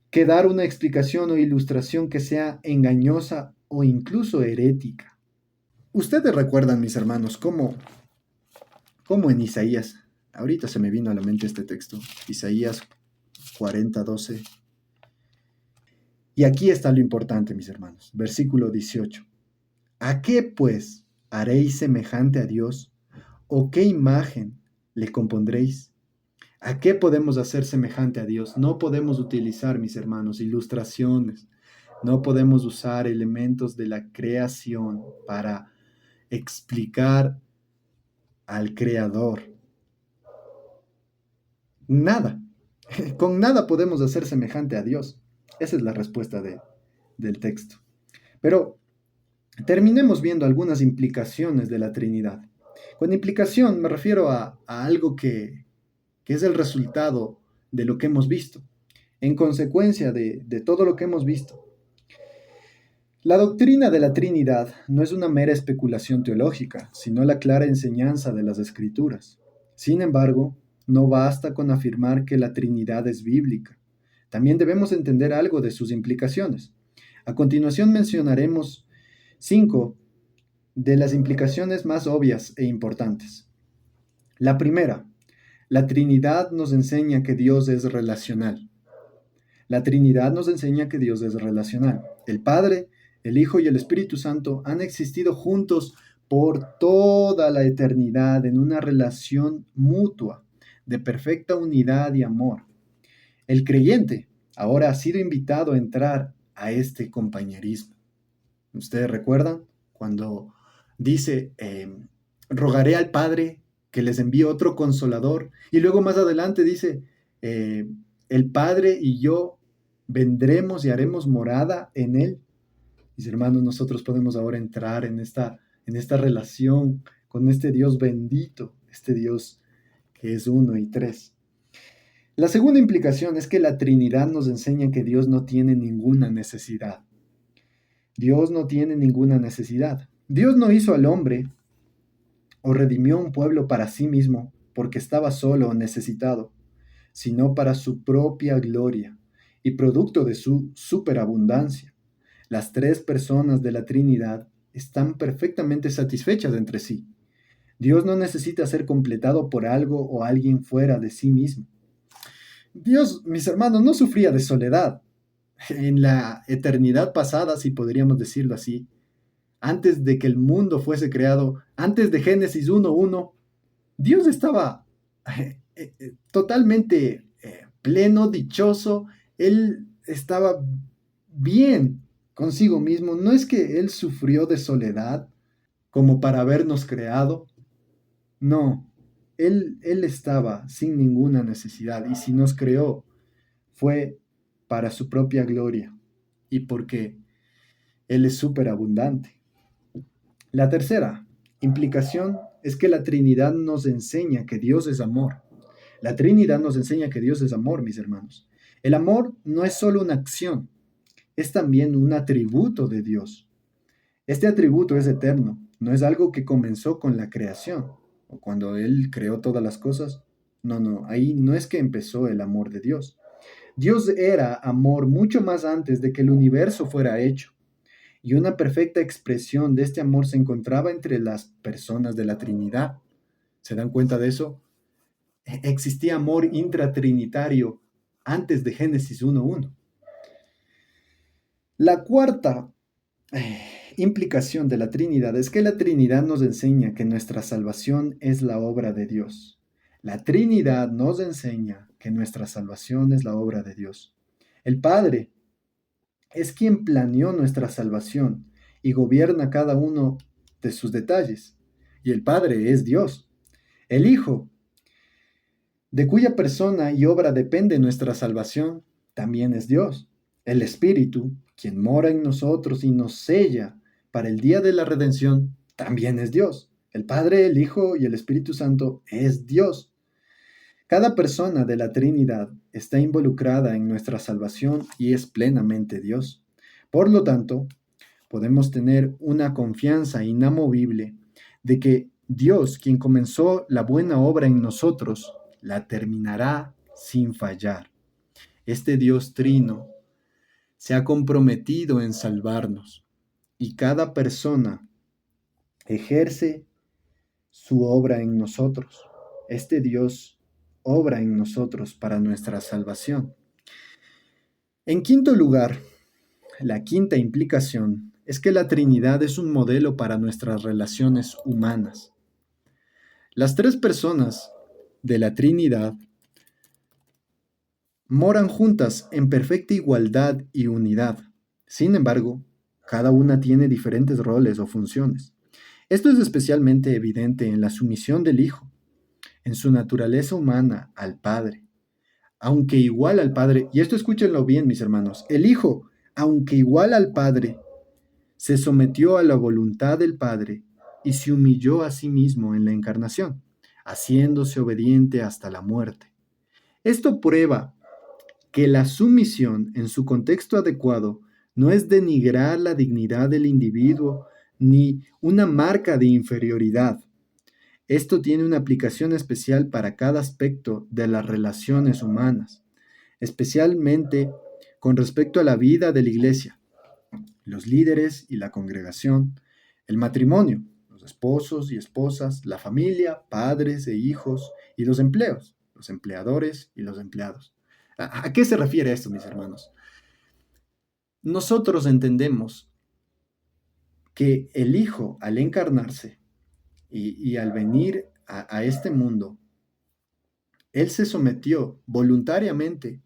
que dar una explicación o ilustración que sea engañosa o incluso herética. Ustedes recuerdan, mis hermanos, cómo en Isaías, ahorita se me vino a la mente este texto, Isaías 40:12. Y aquí está lo importante, mis hermanos, versículo 18. ¿A qué pues haréis semejante a Dios? ¿O qué imagen le compondréis? ¿A qué podemos hacer semejante a Dios? No podemos utilizar, mis hermanos, ilustraciones. No podemos usar elementos de la creación para explicar al Creador. Nada. Con nada podemos hacer semejante a Dios. Esa es la respuesta del texto. Pero terminemos viendo algunas implicaciones de la Trinidad. Con implicación me refiero a algo que es el resultado de lo que hemos visto. En consecuencia de todo lo que hemos visto, la doctrina de la Trinidad no es una mera especulación teológica, sino la clara enseñanza de las Escrituras. Sin embargo, no basta con afirmar que la Trinidad es bíblica. También debemos entender algo de sus implicaciones. A continuación mencionaremos 5 de las implicaciones más obvias e importantes. La primera, la Trinidad nos enseña que Dios es relacional. La Trinidad nos enseña que Dios es relacional. El Padre, el Hijo y el Espíritu Santo han existido juntos por toda la eternidad en una relación mutua de perfecta unidad y amor. El creyente ahora ha sido invitado a entrar a este compañerismo. ¿Ustedes recuerdan cuando dice, rogaré al Padre que les envíe otro consolador? Y luego más adelante dice, eh, el Padre y yo vendremos y haremos morada en él. Mis hermanos, nosotros podemos ahora entrar en esta relación con este Dios bendito, este Dios que es uno y tres. La segunda implicación es que la Trinidad nos enseña que Dios no tiene ninguna necesidad. Dios no tiene ninguna necesidad. Dios no hizo al hombre o redimió un pueblo para sí mismo porque estaba solo o necesitado, sino para su propia gloria y producto de su superabundancia. Las tres personas de la Trinidad están perfectamente satisfechas entre sí. Dios no necesita ser completado por algo o alguien fuera de sí mismo. Dios, mis hermanos, no sufría de soledad. En la eternidad pasada, si podríamos decirlo así, antes de que el mundo fuese creado, antes de Génesis 1:1, Dios estaba totalmente pleno, dichoso, Él estaba bien consigo mismo. No es que Él sufrió de soledad como para habernos creado, no, él estaba sin ninguna necesidad y si nos creó fue para su propia gloria y porque Él es súper abundante. La tercera implicación es que la Trinidad nos enseña que Dios es amor. La Trinidad nos enseña que Dios es amor, mis hermanos. El amor no es solo una acción, es también un atributo de Dios. Este atributo es eterno, no es algo que comenzó con la creación o cuando Él creó todas las cosas. No, no, ahí no es que empezó el amor de Dios. Dios era amor mucho más antes de que el universo fuera hecho. Y una perfecta expresión de este amor se encontraba entre las personas de la Trinidad. ¿Se dan cuenta de eso? Existía amor intratrinitario antes de Génesis 1:1. La cuarta implicación de la Trinidad es que la Trinidad nos enseña que nuestra salvación es la obra de Dios. La Trinidad nos enseña que nuestra salvación es la obra de Dios. El Padre es quien planeó nuestra salvación y gobierna cada uno de sus detalles. Y el Padre es Dios. El Hijo, de cuya persona y obra depende nuestra salvación, también es Dios. El Espíritu, quien mora en nosotros y nos sella para el día de la redención, también es Dios. El Padre, el Hijo y el Espíritu Santo es Dios. Cada persona de la Trinidad está involucrada en nuestra salvación y es plenamente Dios. Por lo tanto, podemos tener una confianza inamovible de que Dios, quien comenzó la buena obra en nosotros, la terminará sin fallar. Este Dios trino se ha comprometido en salvarnos y cada persona ejerce su obra en nosotros. Este Dios obra en nosotros para nuestra salvación. En quinto lugar, la quinta implicación es que la Trinidad es un modelo para nuestras relaciones humanas. Las tres personas de la Trinidad moran juntas en perfecta igualdad y unidad. Sin embargo, cada una tiene diferentes roles o funciones. Esto es especialmente evidente en la sumisión del Hijo, en su naturaleza humana al Padre. Aunque igual al Padre, y esto escúchenlo bien, mis hermanos, el Hijo, aunque igual al Padre, se sometió a la voluntad del Padre y se humilló a sí mismo en la encarnación, haciéndose obediente hasta la muerte. Esto prueba que la sumisión en su contexto adecuado no es denigrar la dignidad del individuo ni una marca de inferioridad. Esto tiene una aplicación especial para cada aspecto de las relaciones humanas, especialmente con respecto a la vida de la iglesia, los líderes y la congregación, el matrimonio, los esposos y esposas, la familia, padres e hijos y los empleos, los empleadores y los empleados. ¿A qué se refiere esto, mis hermanos? Nosotros entendemos que el Hijo, al encarnarse y al venir a este mundo, Él se sometió voluntariamente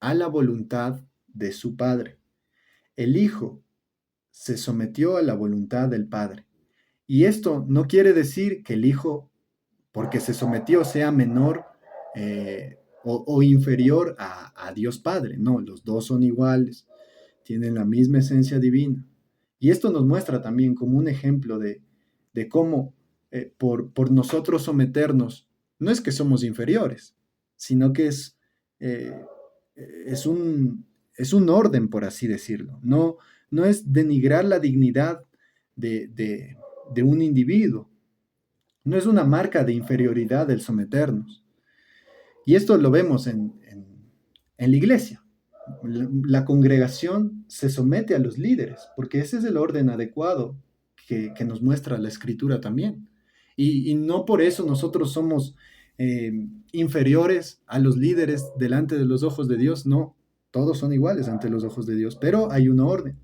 a la voluntad de su Padre. El Hijo se sometió a la voluntad del Padre. Y esto no quiere decir que el Hijo, porque se sometió, sea menor o inferior a Dios Padre. No, los dos son iguales, tienen la misma esencia divina. Y esto nos muestra también como un ejemplo de cómo por nosotros someternos, no es que somos inferiores, sino que eh, es es un orden, por así decirlo. No, no es denigrar la dignidad de un individuo. No es una marca de inferioridad el someternos. Y esto lo vemos en la iglesia. La congregación se somete a los líderes, porque ese es el orden adecuado que nos muestra la escritura también. Y no por eso nosotros somos eh, inferiores a los líderes delante de los ojos de Dios, no, todos son iguales ante los ojos de Dios, pero hay una orden.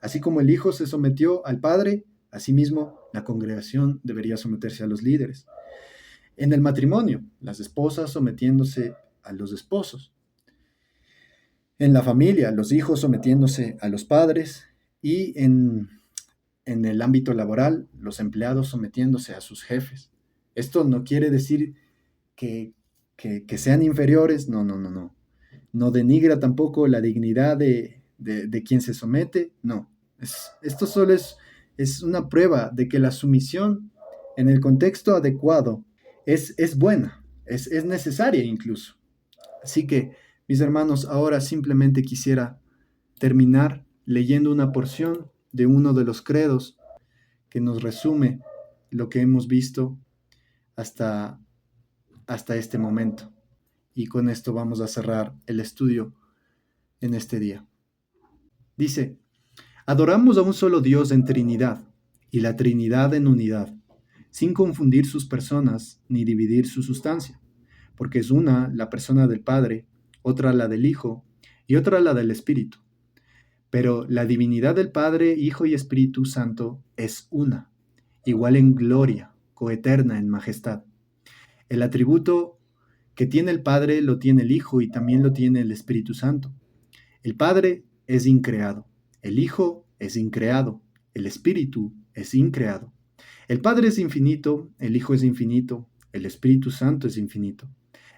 Así como el Hijo se sometió al Padre, asimismo la congregación debería someterse a los líderes. En el matrimonio, las esposas sometiéndose a los esposos. En la familia, los hijos sometiéndose a los padres y en el ámbito laboral, los empleados sometiéndose a sus jefes. Esto no quiere decir que, que sean inferiores, no, no, no, no. No denigra tampoco la dignidad de quien se somete, no. Esto solo es una prueba de que la sumisión en el contexto adecuado es buena, es necesaria incluso. Así que Mis hermanos, ahora simplemente quisiera terminar leyendo una porción de uno de los credos que nos resume lo que hemos visto hasta, hasta este momento. Y con esto vamos a cerrar el estudio en este día. Dice, adoramos a un solo Dios en Trinidad y la Trinidad en unidad, sin confundir sus personas ni dividir su sustancia, porque es una la persona del Padre, otra la del Hijo y otra la del Espíritu. Pero la divinidad del Padre, Hijo y Espíritu Santo es una, igual en gloria, coeterna en majestad. El atributo que tiene el Padre lo tiene el Hijo y también lo tiene el Espíritu Santo. El Padre es increado, el Hijo es increado, el Espíritu es increado. El Padre es infinito, el Hijo es infinito, el Espíritu Santo es infinito.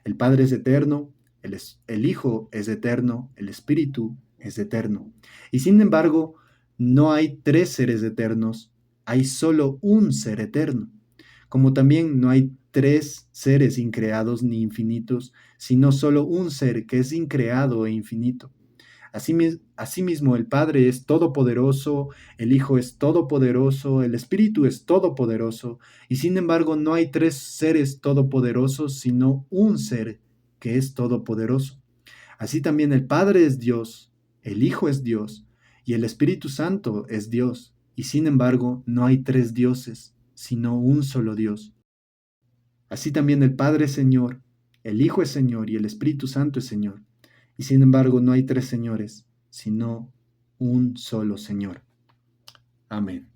El Padre es eterno, el Hijo es eterno, el Espíritu es eterno. Y sin embargo, no hay tres seres eternos, hay solo un ser eterno. Como también no hay tres seres increados ni infinitos, sino solo un ser que es increado e infinito. Asimismo, el Padre es todopoderoso, el Hijo es todopoderoso, el Espíritu es todopoderoso, y sin embargo no hay tres seres todopoderosos, sino un ser que es todopoderoso. Así también el Padre es Dios, el Hijo es Dios, y el Espíritu Santo es Dios, y sin embargo no hay tres dioses, sino un solo Dios. Así también el Padre es Señor, el Hijo es Señor y el Espíritu Santo es Señor. Y sin embargo no hay tres señores, sino un solo Señor. Amén.